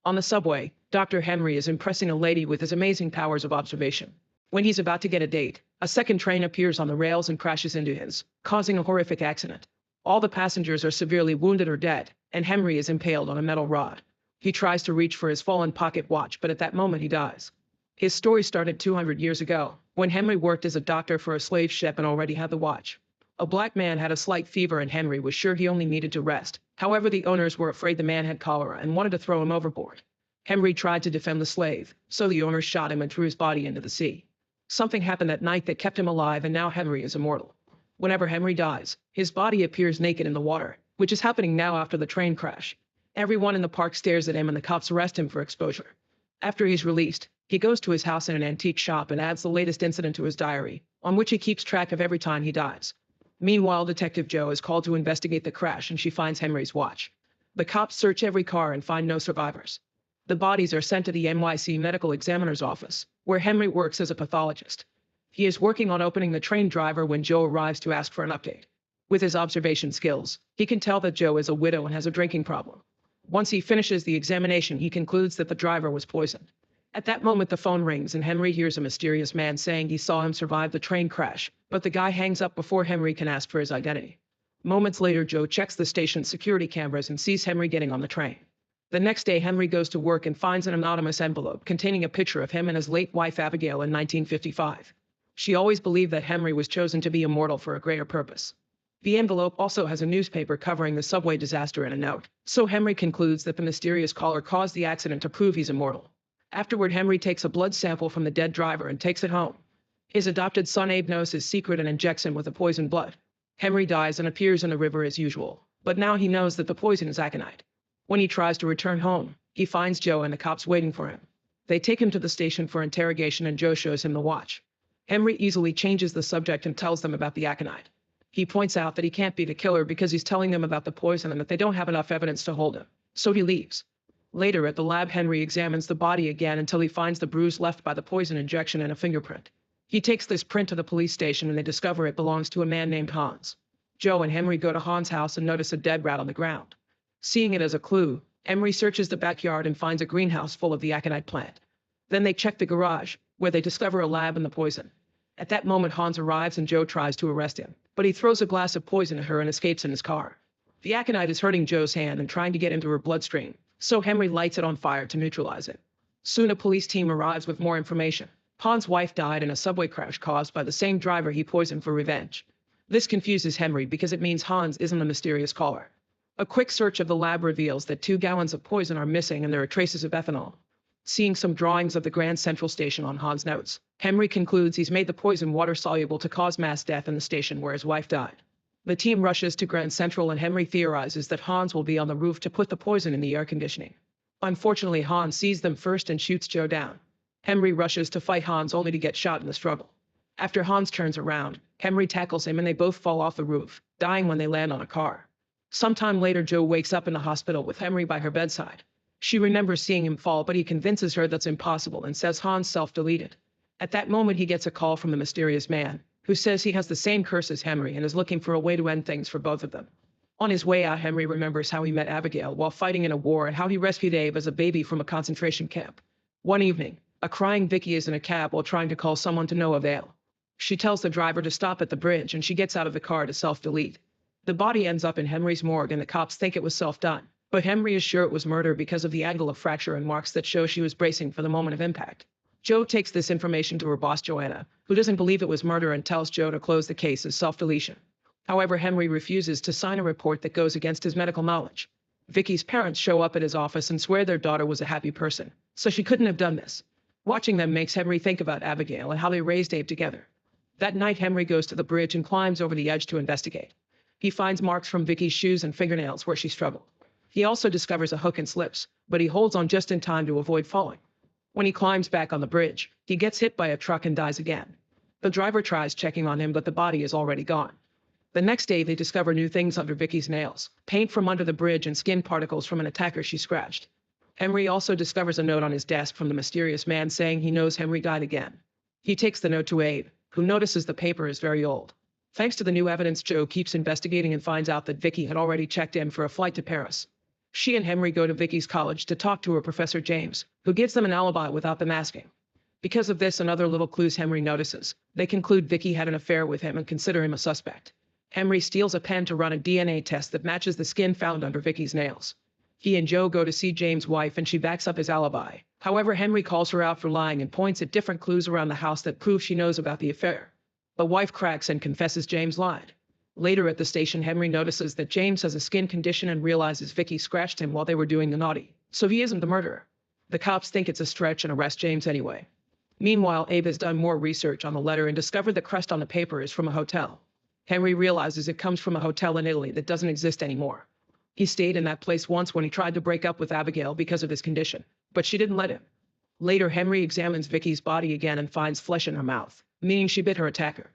On the subway, Dr. Henry is impressing a lady with his amazing powers of observation. When he's about to get a date, a second train appears on the rails and crashes into his, causing a horrific accident. All the passengers are severely wounded or dead, and Henry is impaled on a metal rod. He tries to reach for his fallen pocket watch, but at that moment he dies. His story started 200 years ago, when Henry worked as a doctor for a slave ship and already had the watch. A black man had a slight fever and Henry was sure he only needed to rest. However, the owners were afraid the man had cholera and wanted to throw him overboard. Henry tried to defend the slave, so the owners shot him and threw his body into the sea. Something happened that night that kept him alive, and now Henry is immortal. Whenever Henry dies, his body appears naked in the water, which is happening now after the train crash. Everyone in the park stares at him and the cops arrest him for exposure. After he's released, he goes to his house in an antique shop and adds the latest incident to his diary, on which he keeps track of every time he dies. Meanwhile, Detective Jo is called to investigate the crash and she finds Henry's watch. The cops search every car and find no survivors. The bodies are sent to the NYC Medical Examiner's office, where Henry works as a pathologist. He is working on opening the train driver when Jo arrives to ask for an update. With his observation skills, he can tell that Jo is a widow and has a drinking problem. Once he finishes the examination, he concludes that the driver was poisoned. At that moment, the phone rings and Henry hears a mysterious man saying he saw him survive the train crash, but the guy hangs up before Henry can ask for his identity. Moments later, Jo checks the station's security cameras and sees Henry getting on the train. The next day, Henry goes to work and finds an anonymous envelope containing a picture of him and his late wife Abigail in 1955. She always believed that Henry was chosen to be immortal for a greater purpose. The envelope also has a newspaper covering the subway disaster and a note, so Henry concludes that the mysterious caller caused the accident to prove he's immortal. Afterward, Henry takes a blood sample from the dead driver and takes it home. His adopted son Abe knows his secret and injects him with the poisoned blood. Henry dies and appears in the river as usual, but now he knows that the poison is aconite. When he tries to return home, he finds Jo and the cops waiting for him. They take him to the station for interrogation and Jo shows him the watch. Henry easily changes the subject and tells them about the aconite. He points out that he can't be the killer because he's telling them about the poison and that they don't have enough evidence to hold him, so he leaves. Later at the lab, Henry examines the body again until he finds the bruise left by the poison injection and a fingerprint. He takes this print to the police station and they discover it belongs to a man named Hans. Jo and Henry go to Hans' house and notice a dead rat on the ground. Seeing it as a clue, Henry searches the backyard and finds a greenhouse full of the aconite plant. Then they check the garage, where they discover a lab and the poison. At that moment, Hans arrives and Jo tries to arrest him, but he throws a glass of poison at her and escapes in his car. The aconite is hurting Jo's hand and trying to get into her bloodstream, so Henry lights it on fire to neutralize it. Soon a police team arrives with more information. Hans' wife died in a subway crash caused by the same driver he poisoned for revenge. This confuses Henry because it means Hans isn't the mysterious caller. A quick search of the lab reveals that 2 gallons of poison are missing and there are traces of ethanol. Seeing some drawings of the Grand Central Station on Hans' notes, Henry concludes he's made the poison water-soluble to cause mass death in the station where his wife died. The team rushes to Grand Central and Henry theorizes that Hans will be on the roof to put the poison in the air conditioning. Unfortunately, Hans sees them first and shoots Jo down. Henry rushes to fight Hans only to get shot in the struggle. After Hans turns around, Henry tackles him and they both fall off the roof, dying when they land on a car. Sometime later, Jo wakes up in the hospital with Henry by her bedside. She remembers seeing him fall, but he convinces her that's impossible and says Hans self-deleted. At that moment, he gets a call from the mysterious man, who says he has the same curse as Henry and is looking for a way to end things for both of them. On his way out, Henry remembers how he met Abigail while fighting in a war and how he rescued Abe as a baby from a concentration camp. One evening, a crying Vicky is in a cab while trying to call someone to no avail. She tells the driver to stop at the bridge and she gets out of the car to self-delete. The body ends up in Henry's morgue and the cops think it was self-done, but Henry is sure it was murder because of the angle of fracture and marks that show she was bracing for the moment of impact. Jo takes this information to her boss Joanna, who doesn't believe it was murder and tells Jo to close the case as self-deletion. However, Henry refuses to sign a report that goes against his medical knowledge. Vicky's parents show up at his office and swear their daughter was a happy person, so she couldn't have done this. Watching them makes Henry think about Abigail and how they raised Abe together. That night, Henry goes to the bridge and climbs over the edge to investigate. He finds marks from Vicky's shoes and fingernails where she struggled. He also discovers a hook and slips, but he holds on just in time to avoid falling. When he climbs back on the bridge, he gets hit by a truck and dies again. The driver tries checking on him, but the body is already gone. The next day, they discover new things under Vicky's nails, paint from under the bridge and skin particles from an attacker she scratched. Henry also discovers a note on his desk from the mysterious man saying he knows Henry died again. He takes the note to Abe, who notices the paper is very old. Thanks to the new evidence, Jo keeps investigating and finds out that Vicky had already checked in for a flight to Paris. She and Henry go to Vicky's college to talk to her professor James, who gives them an alibi without them asking. Because of this and other little clues Henry notices, they conclude Vicky had an affair with him and consider him a suspect. Henry steals a pen to run a DNA test that matches the skin found under Vicky's nails. He and Joe go to see James' wife and she backs up his alibi. However, Henry calls her out for lying and points at different clues around the house that prove she knows about the affair. The wife cracks and confesses James lied. Later at the station, Henry notices that James has a skin condition and realizes Vicky scratched him while they were doing the naughty, so he isn't the murderer. The cops think it's a stretch and arrest James anyway. Meanwhile, Abe has done more research on the letter and discovered the crest on the paper is from a hotel. Henry realizes it comes from a hotel in Italy that doesn't exist anymore. He stayed in that place once when he tried to break up with Abigail because of his condition, but she didn't let him. Later, Henry examines Vicky's body again and finds flesh in her mouth, meaning she bit her attacker.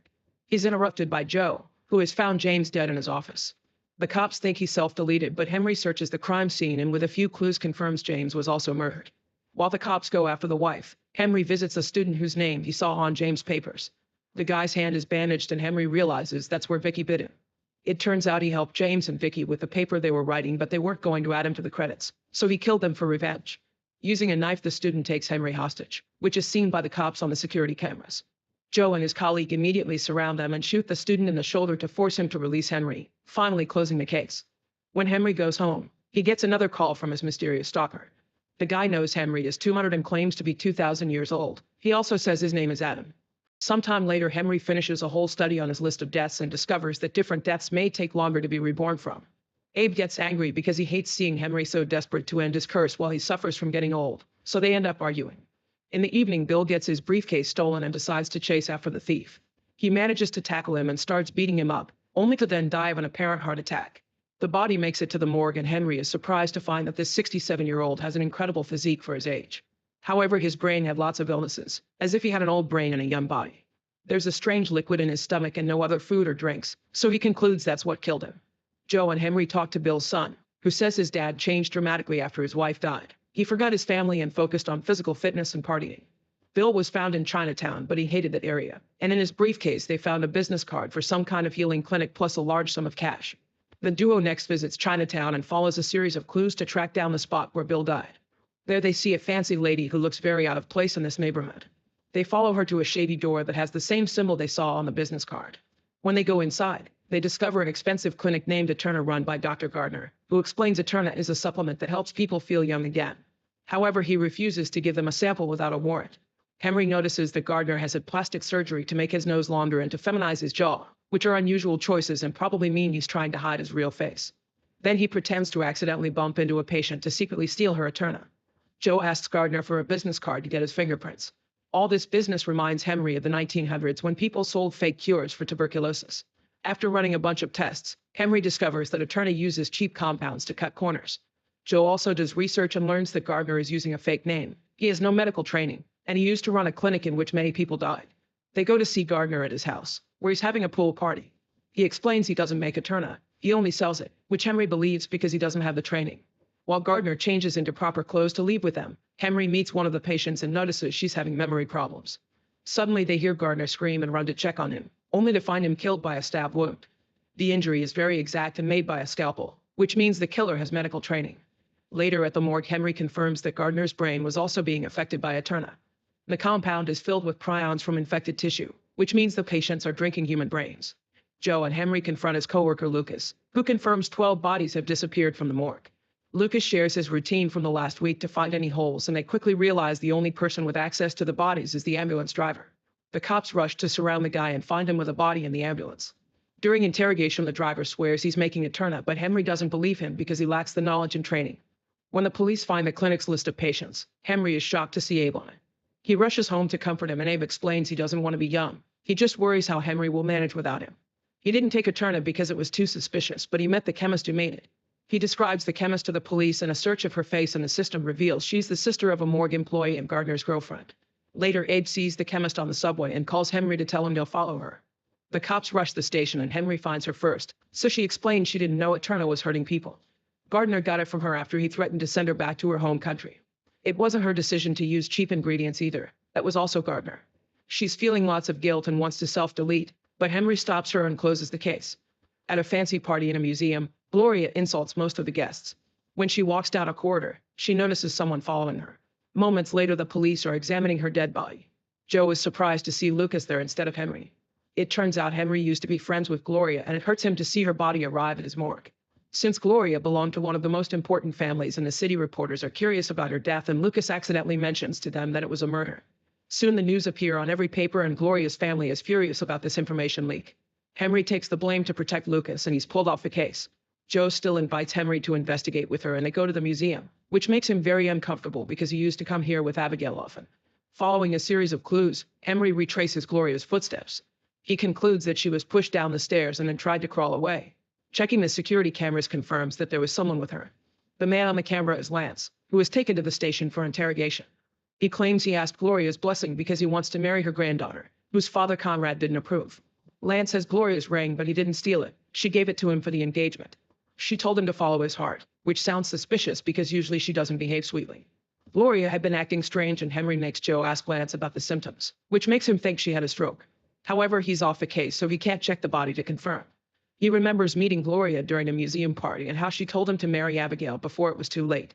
He's interrupted by Joe, who has found James dead in his office. The cops think he self-deleted, but Henry searches the crime scene and with a few clues confirms James was also murdered. While the cops go after the wife, Henry visits a student whose name he saw on James' papers. The guy's hand is bandaged and Henry realizes that's where Vicky bit him. It turns out he helped James and Vicky with the paper they were writing, but they weren't going to add him to the credits, so he killed them for revenge. Using a knife, the student takes Henry hostage, which is seen by the cops on the security cameras. Joe and his colleague immediately surround them and shoot the student in the shoulder to force him to release Henry, finally closing the case. When Henry goes home, he gets another call from his mysterious stalker. The guy knows Henry is 200 and claims to be 2,000 years old. He also says his name is Adam. Sometime later, Henry finishes a whole study on his list of deaths and discovers that different deaths may take longer to be reborn from. Abe gets angry because he hates seeing Henry so desperate to end his curse while he suffers from getting old, so they end up arguing. In the evening, Bill gets his briefcase stolen and decides to chase after the thief. He manages to tackle him and starts beating him up, only to then die of an apparent heart attack. The body makes it to the morgue and Henry is surprised to find that this 67-year-old has an incredible physique for his age. However, his brain had lots of illnesses, as if he had an old brain and a young body. There's a strange liquid in his stomach and no other food or drinks, so he concludes that's what killed him. Joe and Henry talk to Bill's son, who says his dad changed dramatically after his wife died. He forgot his family and focused on physical fitness and partying. Bill was found in Chinatown, but he hated that area, and in his briefcase they found a business card for some kind of healing clinic plus a large sum of cash. The duo next visits Chinatown and follows a series of clues to track down the spot where Bill died. There they see a fancy lady who looks very out of place in this neighborhood. They follow her to a shady door that has the same symbol they saw on the business card. When they go inside, they discover an expensive clinic named Eterna run by Dr. Gardner, who explains Eterna is a supplement that helps people feel young again. However, he refuses to give them a sample without a warrant. Henry notices that Gardner has had plastic surgery to make his nose longer and to feminize his jaw, which are unusual choices and probably mean he's trying to hide his real face. Then he pretends to accidentally bump into a patient to secretly steal her Eterna. Joe asks Gardner for a business card to get his fingerprints. All this business reminds Henry of the 1900s when people sold fake cures for tuberculosis. After running a bunch of tests, Henry discovers that Eterna uses cheap compounds to cut corners. Joe also does research and learns that Gardner is using a fake name. He has no medical training, and he used to run a clinic in which many people died. They go to see Gardner at his house, where he's having a pool party. He explains he doesn't make Eterna, he only sells it, which Henry believes because he doesn't have the training. While Gardner changes into proper clothes to leave with them, Henry meets one of the patients and notices she's having memory problems. Suddenly they hear Gardner scream and run to check on him, only to find him killed by a stab wound. The injury is very exact and made by a scalpel, which means the killer has medical training. Later at the morgue, Henry confirms that Gardner's brain was also being affected by Eterna. The compound is filled with prions from infected tissue, which means the patients are drinking human brains. Joe and Henry confront his coworker Lucas, who confirms 12 bodies have disappeared from the morgue. Lucas shares his routine from the last week to find any holes, and they quickly realize the only person with access to the bodies is the ambulance driver. The cops rush to surround the guy and find him with a body in the ambulance. During interrogation, the driver swears he's making Eterna, but Henry doesn't believe him because he lacks the knowledge and training. When the police find the clinic's list of patients, Henry is shocked to see Abe on it. He rushes home to comfort him, and Abe explains he doesn't want to be young. He just worries how Henry will manage without him. He didn't take Eterna because it was too suspicious, but he met the chemist who made it. He describes the chemist to the police, and a search of her face in the system reveals she's the sister of a morgue employee and Gardner's girlfriend. Later, Abe sees the chemist on the subway and calls Henry to tell him they'll follow her. The cops rush the station and Henry finds her first, so she explains she didn't know Eterna was hurting people. Gardner got it from her after he threatened to send her back to her home country. It wasn't her decision to use cheap ingredients either. That was also Gardner. She's feeling lots of guilt and wants to self-delete, but Henry stops her and closes the case. At a fancy party in a museum, Gloria insults most of the guests. When she walks down a corridor, she notices someone following her. Moments later, the police are examining her dead body. Joe is surprised to see Lucas there instead of Henry. It turns out Henry used to be friends with Gloria, and it hurts him to see her body arrive at his morgue. Since Gloria belonged to one of the most important families in the city, reporters are curious about her death, and Lucas accidentally mentions to them that it was a murder. Soon the news appear on every paper, and Gloria's family is furious about this information leak. Henry takes the blame to protect Lucas, and he's pulled off the case. Joe still invites Henry to investigate with her, and they go to the museum, which makes him very uncomfortable because he used to come here with Abigail often. Following a series of clues, Henry retraces Gloria's footsteps. He concludes that she was pushed down the stairs and then tried to crawl away. Checking the security cameras confirms that there was someone with her. The man on the camera is Lance, who was taken to the station for interrogation. He claims he asked Gloria's blessing because he wants to marry her granddaughter, whose father Conrad didn't approve. Lance has Gloria's ring, but he didn't steal it. She gave it to him for the engagement. She told him to follow his heart, which sounds suspicious because usually she doesn't behave sweetly. Gloria had been acting strange, and Henry makes Joe ask Lance about the symptoms, which makes him think she had a stroke. However, he's off the case, so he can't check the body to confirm. He remembers meeting Gloria during a museum party and how she told him to marry Abigail before it was too late.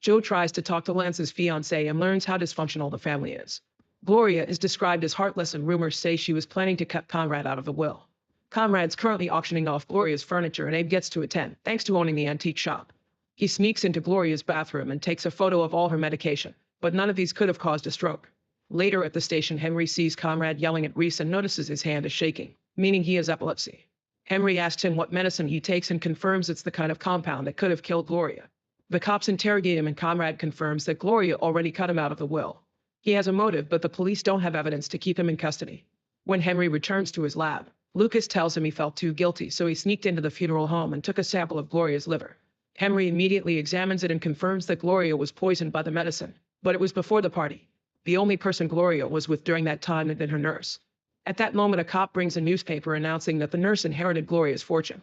Joe tries to talk to Lance's fiancée and learns how dysfunctional the family is. Gloria is described as heartless, and rumors say she was planning to cut Conrad out of the will. Conrad's currently auctioning off Gloria's furniture, and Abe gets to attend, thanks to owning the antique shop. He sneaks into Gloria's bathroom and takes a photo of all her medication, but none of these could have caused a stroke. Later at the station, Henry sees Conrad yelling at Reese and notices his hand is shaking, meaning he has epilepsy. Henry asks him what medicine he takes and confirms it's the kind of compound that could have killed Gloria. The cops interrogate him, and Conrad confirms that Gloria already cut him out of the will. He has a motive, but the police don't have evidence to keep him in custody. When Henry returns to his lab, Lucas tells him he felt too guilty, so he sneaked into the funeral home and took a sample of Gloria's liver. Henry immediately examines it and confirms that Gloria was poisoned by the medicine, but it was before the party. The only person Gloria was with during that time had been her nurse. At that moment, a cop brings a newspaper announcing that the nurse inherited Gloria's fortune.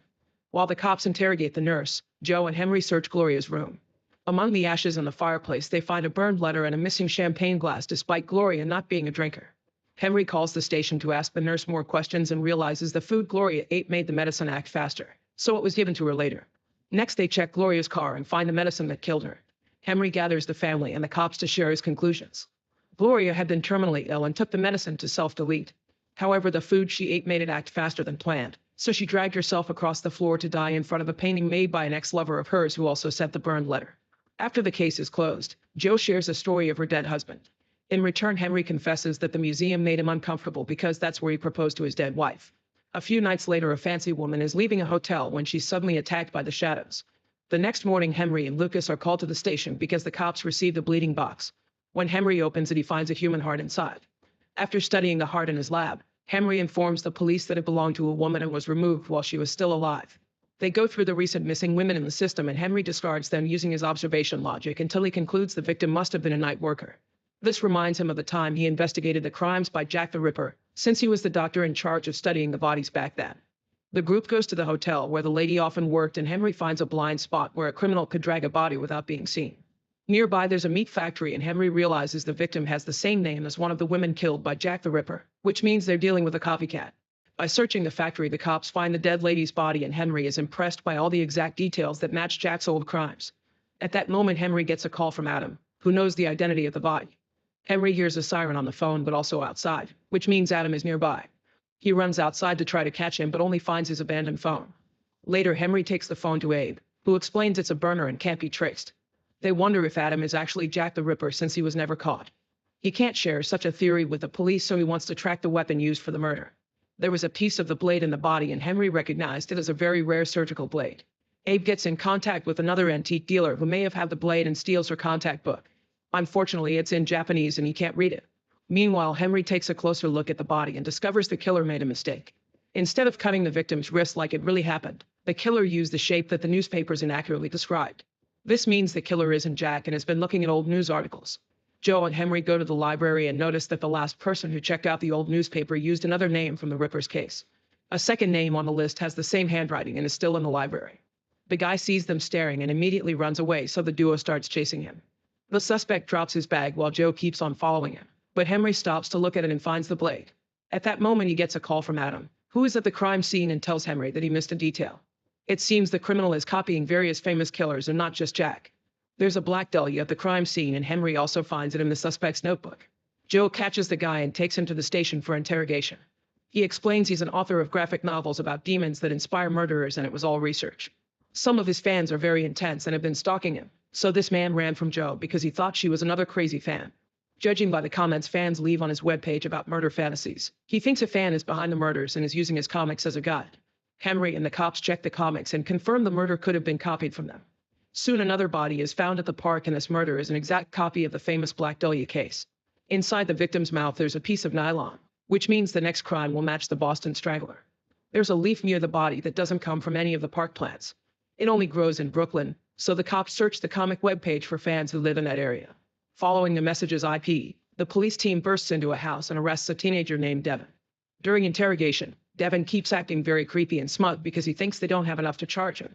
While the cops interrogate the nurse, Joe and Henry search Gloria's room. Among the ashes in the fireplace, they find a burned letter and a missing champagne glass, despite Gloria not being a drinker. Henry calls the station to ask the nurse more questions and realizes the food Gloria ate made the medicine act faster, so it was given to her later. Next, they check Gloria's car and find the medicine that killed her. Henry gathers the family and the cops to share his conclusions. Gloria had been terminally ill and took the medicine to self-delete. However, the food she ate made it act faster than planned, so she dragged herself across the floor to die in front of a painting made by an ex-lover of hers who also sent the burned letter. After the case is closed, Joe shares a story of her dead husband. In return, Henry confesses that the museum made him uncomfortable because that's where he proposed to his dead wife. A few nights later, a fancy woman is leaving a hotel when she's suddenly attacked by the shadows. The next morning, Henry and Lucas are called to the station because the cops received a bleeding box. When Henry opens it, he finds a human heart inside. After studying the heart in his lab, Henry informs the police that it belonged to a woman and was removed while she was still alive. They go through the recent missing women in the system, and Henry discards them using his observation logic until he concludes the victim must have been a night worker. This reminds him of the time he investigated the crimes by Jack the Ripper, since he was the doctor in charge of studying the bodies back then. The group goes to the hotel where the lady often worked, and Henry finds a blind spot where a criminal could drag a body without being seen. Nearby, there's a meat factory, and Henry realizes the victim has the same name as one of the women killed by Jack the Ripper, which means they're dealing with a copycat. By searching the factory, the cops find the dead lady's body, and Henry is impressed by all the exact details that match Jack's old crimes. At that moment, Henry gets a call from Adam, who knows the identity of the body. Henry hears a siren on the phone, but also outside, which means Adam is nearby. He runs outside to try to catch him, but only finds his abandoned phone. Later, Henry takes the phone to Abe, who explains it's a burner and can't be traced. They wonder if Adam is actually Jack the Ripper, since he was never caught. He can't share such a theory with the police, so he wants to track the weapon used for the murder. There was a piece of the blade in the body, and Henry recognized it as a very rare surgical blade. Abe gets in contact with another antique dealer who may have had the blade and steals her contact book. Unfortunately, it's in Japanese and he can't read it. Meanwhile, Henry takes a closer look at the body and discovers the killer made a mistake. Instead of cutting the victim's wrist like it really happened, the killer used the shape that the newspapers inaccurately described. This means the killer isn't Jack and has been looking at old news articles. Joe and Henry go to the library and notice that the last person who checked out the old newspaper used another name from the Ripper's case. A second name on the list has the same handwriting and is still in the library. The guy sees them staring and immediately runs away, so the duo starts chasing him. The suspect drops his bag while Joe keeps on following him, but Henry stops to look at it and finds the blade. At that moment, he gets a call from Adam, who is at the crime scene and tells Henry that he missed a detail. It seems the criminal is copying various famous killers and not just Jack. There's a black dahlia at the crime scene and Henry also finds it in the suspect's notebook. Joe catches the guy and takes him to the station for interrogation. He explains he's an author of graphic novels about demons that inspire murderers and it was all research. Some of his fans are very intense and have been stalking him, so this man ran from Joe because he thought she was another crazy fan. Judging by the comments fans leave on his webpage about murder fantasies, he thinks a fan is behind the murders and is using his comics as a guide. Henry and the cops check the comics and confirm the murder could have been copied from them. Soon another body is found at the park and this murder is an exact copy of the famous Black Dahlia case. Inside the victim's mouth there's a piece of nylon, which means the next crime will match the Boston Strangler. There's a leaf near the body that doesn't come from any of the park plants. It only grows in Brooklyn, so the cops search the comic webpage for fans who live in that area. Following the message's IP, the police team bursts into a house and arrests a teenager named Devin. During interrogation, Devin keeps acting very creepy and smug because he thinks they don't have enough to charge him.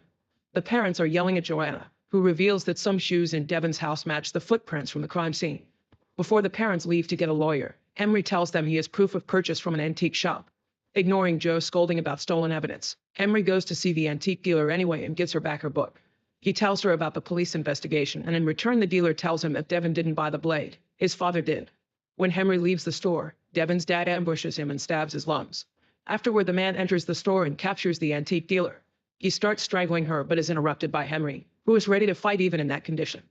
The parents are yelling at Joanna, who reveals that some shoes in Devin's house match the footprints from the crime scene. Before the parents leave to get a lawyer, Henry tells them he has proof of purchase from an antique shop. Ignoring Joe's scolding about stolen evidence, Henry goes to see the antique dealer anyway and gives her back her book. He tells her about the police investigation and in return the dealer tells him that Devin didn't buy the blade, his father did. When Henry leaves the store, Devin's dad ambushes him and stabs his lungs. Afterward the man enters the store and captures the antique dealer. He starts strangling her but is interrupted by Henry, who is ready to fight even in that condition.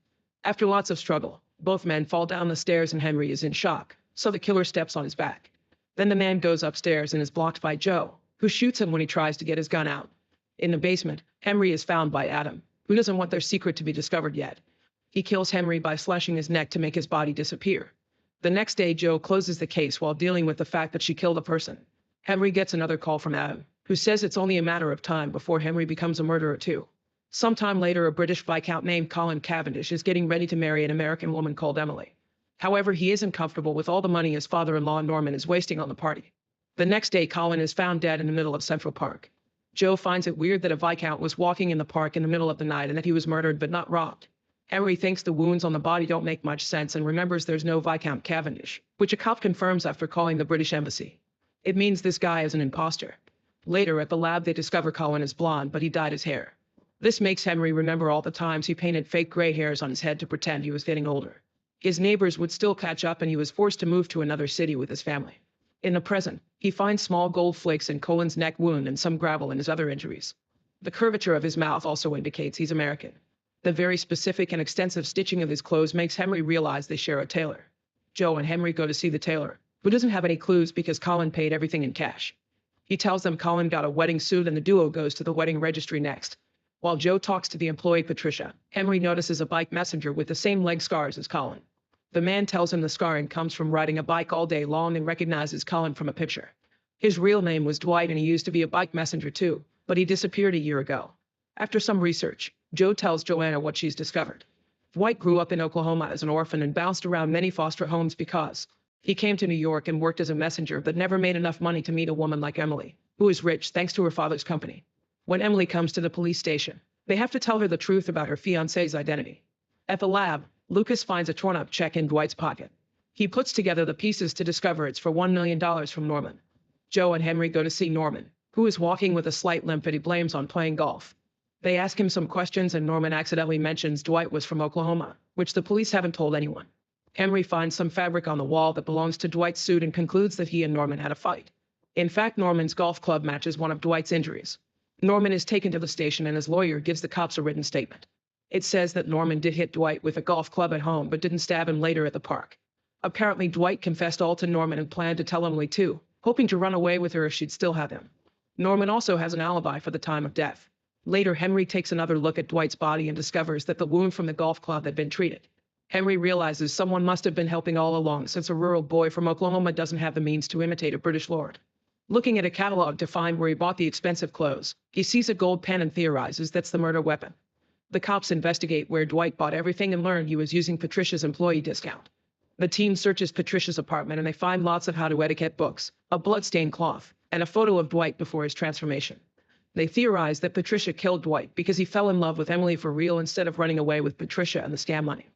After lots of struggle, both men fall down the stairs and Henry is in shock, so the killer steps on his back. Then the man goes upstairs and is blocked by Joe, who shoots him when he tries to get his gun out. In the basement, Henry is found by Adam, who doesn't want their secret to be discovered yet. He kills Henry by slashing his neck to make his body disappear. The next day Joe closes the case while dealing with the fact that she killed a person. Henry gets another call from Adam, who says it's only a matter of time before Henry becomes a murderer too. Sometime later a British Viscount named Colin Cavendish is getting ready to marry an American woman called Emily. However, he isn't comfortable with all the money his father-in-law Norman is wasting on the party. The next day Colin is found dead in the middle of Central Park. Joe finds it weird that a Viscount was walking in the park in the middle of the night and that he was murdered but not robbed. Henry thinks the wounds on the body don't make much sense and remembers there's no Viscount Cavendish, which a cop confirms after calling the British Embassy. It means this guy is an imposter. Later at the lab they discover Colin is blonde but he dyed his hair. This makes Henry remember all the times he painted fake gray hairs on his head to pretend he was getting older. His neighbors would still catch up and he was forced to move to another city with his family. In the present, he finds small gold flakes in Colin's neck wound and some gravel in his other injuries. The curvature of his mouth also indicates he's American. The very specific and extensive stitching of his clothes makes Henry realize they share a tailor. Joe and Henry go to see the tailor, who doesn't have any clues because Colin paid everything in cash. He tells them Colin got a wedding suit and the duo goes to the wedding registry next. While Joe talks to the employee Patricia, Henry notices a bike messenger with the same leg scars as Colin. The man tells him the scarring comes from riding a bike all day long and recognizes Colin from a picture. His real name was Dwight and he used to be a bike messenger too, but he disappeared a year ago. After some research, Joe tells Joanna what she's discovered. Dwight grew up in Oklahoma as an orphan and bounced around many foster homes because he came to New York and worked as a messenger but never made enough money to meet a woman like Emily, who is rich thanks to her father's company. When Emily comes to the police station, they have to tell her the truth about her fiancé's identity. At the lab, Lucas finds a torn-up check in Dwight's pocket. He puts together the pieces to discover it's for $1 million from Norman. Joe and Henry go to see Norman, who is walking with a slight limp that he blames on playing golf. They ask him some questions and Norman accidentally mentions Dwight was from Oklahoma, which the police haven't told anyone. Henry finds some fabric on the wall that belongs to Dwight's suit and concludes that he and Norman had a fight. In fact, Norman's golf club matches one of Dwight's injuries. Norman is taken to the station and his lawyer gives the cops a written statement. It says that Norman did hit Dwight with a golf club at home but didn't stab him later at the park. Apparently Dwight confessed all to Norman and planned to tell Emily too, hoping to run away with her if she'd still have him. Norman also has an alibi for the time of death. Later Henry takes another look at Dwight's body and discovers that the wound from the golf club had been treated. Henry realizes someone must have been helping all along since a rural boy from Oklahoma doesn't have the means to imitate a British lord. Looking at a catalog to find where he bought the expensive clothes, he sees a gold pen and theorizes that's the murder weapon. The cops investigate where Dwight bought everything and learn he was using Patricia's employee discount. The team searches Patricia's apartment and they find lots of how-to etiquette books, a bloodstained cloth, and a photo of Dwight before his transformation. They theorize that Patricia killed Dwight because he fell in love with Emily for real instead of running away with Patricia and the scam money.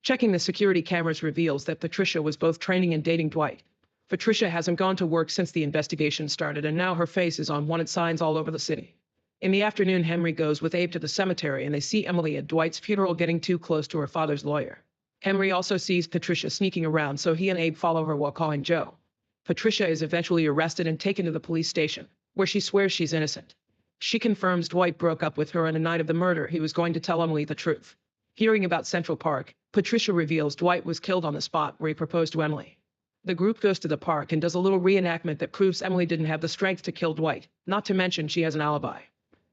Checking the security cameras reveals that Patricia was both training and dating Dwight. Patricia hasn't gone to work since the investigation started and now her face is on wanted signs all over the city. In the afternoon, Henry goes with Abe to the cemetery and they see Emily at Dwight's funeral getting too close to her father's lawyer. Henry also sees Patricia sneaking around, so he and Abe follow her while calling Joe. Patricia is eventually arrested and taken to the police station, where she swears she's innocent. She confirms Dwight broke up with her on the night of the murder. He was going to tell Emily the truth. Hearing about Central Park, Patricia reveals Dwight was killed on the spot where he proposed to Emily. The group goes to the park and does a little reenactment that proves Emily didn't have the strength to kill Dwight, not to mention she has an alibi.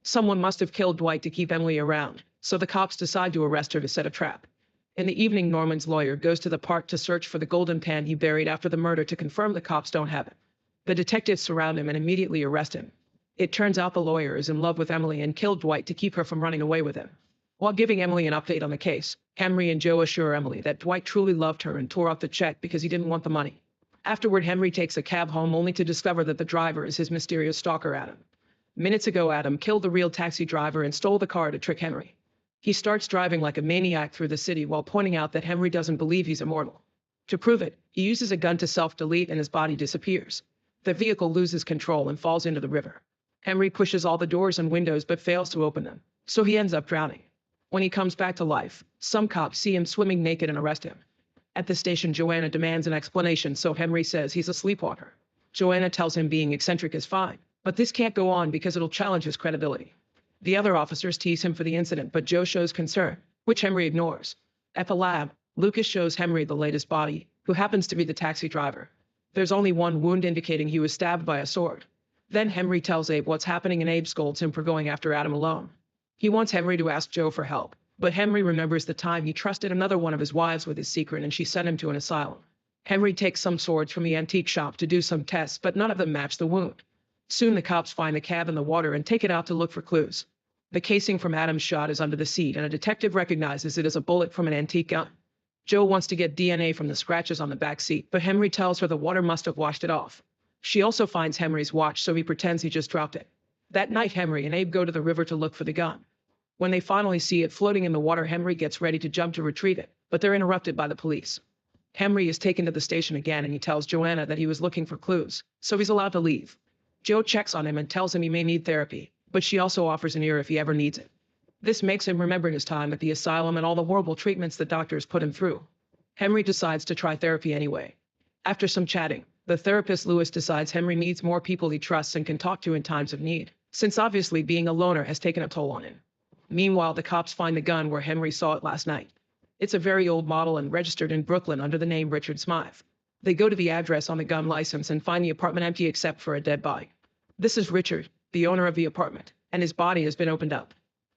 Someone must have killed Dwight to keep Emily around, so the cops decide to arrest her to set a trap. In the evening, Norman's lawyer goes to the park to search for the golden pan he buried after the murder to confirm the cops don't have it. The detectives surround him and immediately arrest him. It turns out the lawyer is in love with Emily and killed Dwight to keep her from running away with him. While giving Emily an update on the case, Henry and Joe assure Emily that Dwight truly loved her and tore off the check because he didn't want the money. Afterward, Henry takes a cab home only to discover that the driver is his mysterious stalker, Adam. Minutes ago, Adam killed the real taxi driver and stole the car to trick Henry. He starts driving like a maniac through the city while pointing out that Henry doesn't believe he's immortal. To prove it, he uses a gun to self-delete and his body disappears. The vehicle loses control and falls into the river. Henry pushes all the doors and windows but fails to open them, so he ends up drowning. When he comes back to life, some cops see him swimming naked and arrest him. At the station, Joanna demands an explanation, so Henry says he's a sleepwalker. Joanna tells him being eccentric is fine, but this can't go on because it'll challenge his credibility. The other officers tease him for the incident, but Joe shows concern, which Henry ignores. At the lab, Lucas shows Henry the latest body, who happens to be the taxi driver. There's only one wound indicating he was stabbed by a sword. Then Henry tells Abe what's happening and Abe scolds him for going after Adam alone. He wants Henry to ask Joe for help, but Henry remembers the time he trusted another one of his wives with his secret and she sent him to an asylum. Henry takes some swords from the antique shop to do some tests, but none of them match the wound. Soon the cops find the cab in the water and take it out to look for clues. The casing from Adam's shot is under the seat and a detective recognizes it as a bullet from an antique gun. Joe wants to get DNA from the scratches on the back seat, but Henry tells her the water must have washed it off. She also finds Henry's watch, so he pretends he just dropped it. That night, Henry and Abe go to the river to look for the gun. When they finally see it floating in the water, Henry gets ready to jump to retrieve it, but they're interrupted by the police. Henry is taken to the station again and he tells Joanna that he was looking for clues, so he's allowed to leave. Joe checks on him and tells him he may need therapy, but she also offers an ear if he ever needs it. This makes him remember his time at the asylum and all the horrible treatments the doctors put him through. Henry decides to try therapy anyway. After some chatting, the therapist Lewis decides Henry needs more people he trusts and can talk to in times of need, since obviously being a loner has taken a toll on him. Meanwhile, the cops find the gun where Henry saw it last night. It's a very old model and registered in Brooklyn under the name Richard Smythe. They go to the address on the gun license and find the apartment empty except for a dead body. This is Richard, the owner of the apartment, and his body has been opened up.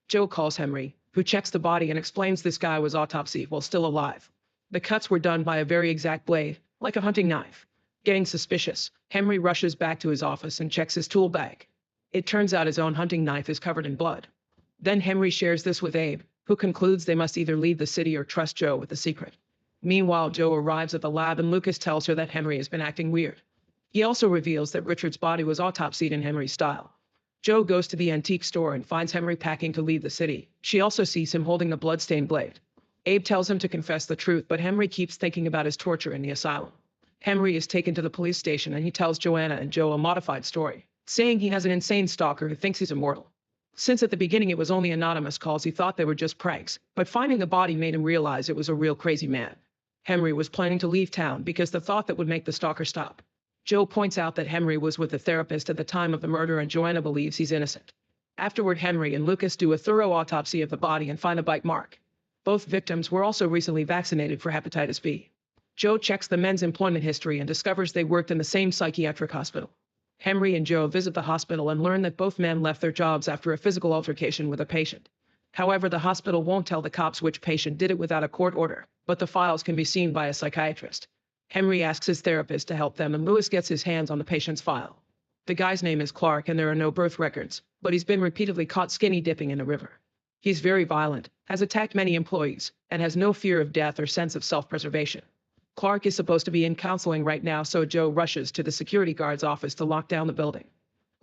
Joe calls Henry, who checks the body and explains this guy was autopsied while still alive. The cuts were done by a very exact blade, like a hunting knife. Getting suspicious, Henry rushes back to his office and checks his tool bag. It turns out his own hunting knife is covered in blood. Then Henry shares this with Abe, who concludes they must either leave the city or trust Joe with the secret. Meanwhile, Joe arrives at the lab and Lucas tells her that Henry has been acting weird. He also reveals that Richard's body was autopsied in Henry's style. Joe goes to the antique store and finds Henry packing to leave the city. She also sees him holding the bloodstained blade. Abe tells him to confess the truth, but Henry keeps thinking about his torture in the asylum. Henry is taken to the police station and he tells Joanna and Joe a modified story, saying he has an insane stalker who thinks he's immortal. Since at the beginning it was only anonymous calls, he thought they were just pranks, but finding the body made him realize it was a real crazy man. Henry was planning to leave town because the thought that would make the stalker stop. Joe points out that Henry was with the therapist at the time of the murder and Joanna believes he's innocent. Afterward, Henry and Lucas do a thorough autopsy of the body and find a bite mark. Both victims were also recently vaccinated for hepatitis B. Joe checks the men's employment history and discovers they worked in the same psychiatric hospital. Henry and Joe visit the hospital and learn that both men left their jobs after a physical altercation with a patient. However, the hospital won't tell the cops which patient did it without a court order, but the files can be seen by a psychiatrist. Henry asks his therapist to help them and Lewis gets his hands on the patient's file. The guy's name is Clark and there are no birth records, but he's been repeatedly caught skinny dipping in a river. He's very violent, has attacked many employees, and has no fear of death or sense of self-preservation. Clark is supposed to be in counseling right now, so Joe rushes to the security guard's office to lock down the building.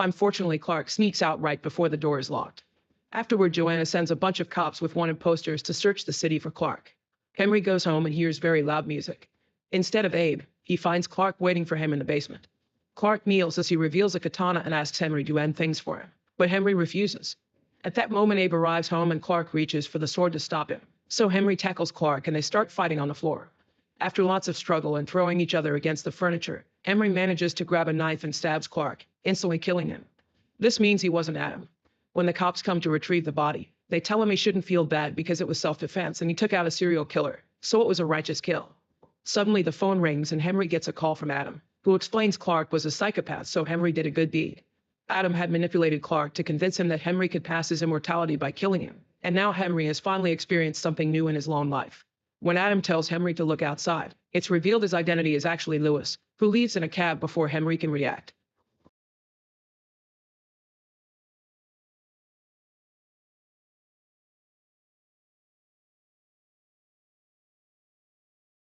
Unfortunately, Clark sneaks out right before the door is locked. Afterward, Joanna sends a bunch of cops with wanted posters to search the city for Clark. Henry goes home and hears very loud music. Instead of Abe, he finds Clark waiting for him in the basement. Clark kneels as he reveals a katana and asks Henry to end things for him. but Henry refuses. At that moment, Abe arrives home and Clark reaches for the sword to stop him. So Henry tackles Clark and they start fighting on the floor. After lots of struggle and throwing each other against the furniture, Henry manages to grab a knife and stabs Clark, instantly killing him. This means he wasn't Adam. When the cops come to retrieve the body, they tell him he shouldn't feel bad because it was self-defense and he took out a serial killer, so it was a righteous kill. Suddenly the phone rings and Henry gets a call from Adam, who explains Clark was a psychopath, so Henry did a good deed. Adam had manipulated Clark to convince him that Henry could pass his immortality by killing him, and now Henry has finally experienced something new in his lone life. When Adam tells Henry to look outside, it's revealed his identity is actually Lewis, who leaves in a cab before Henry can react.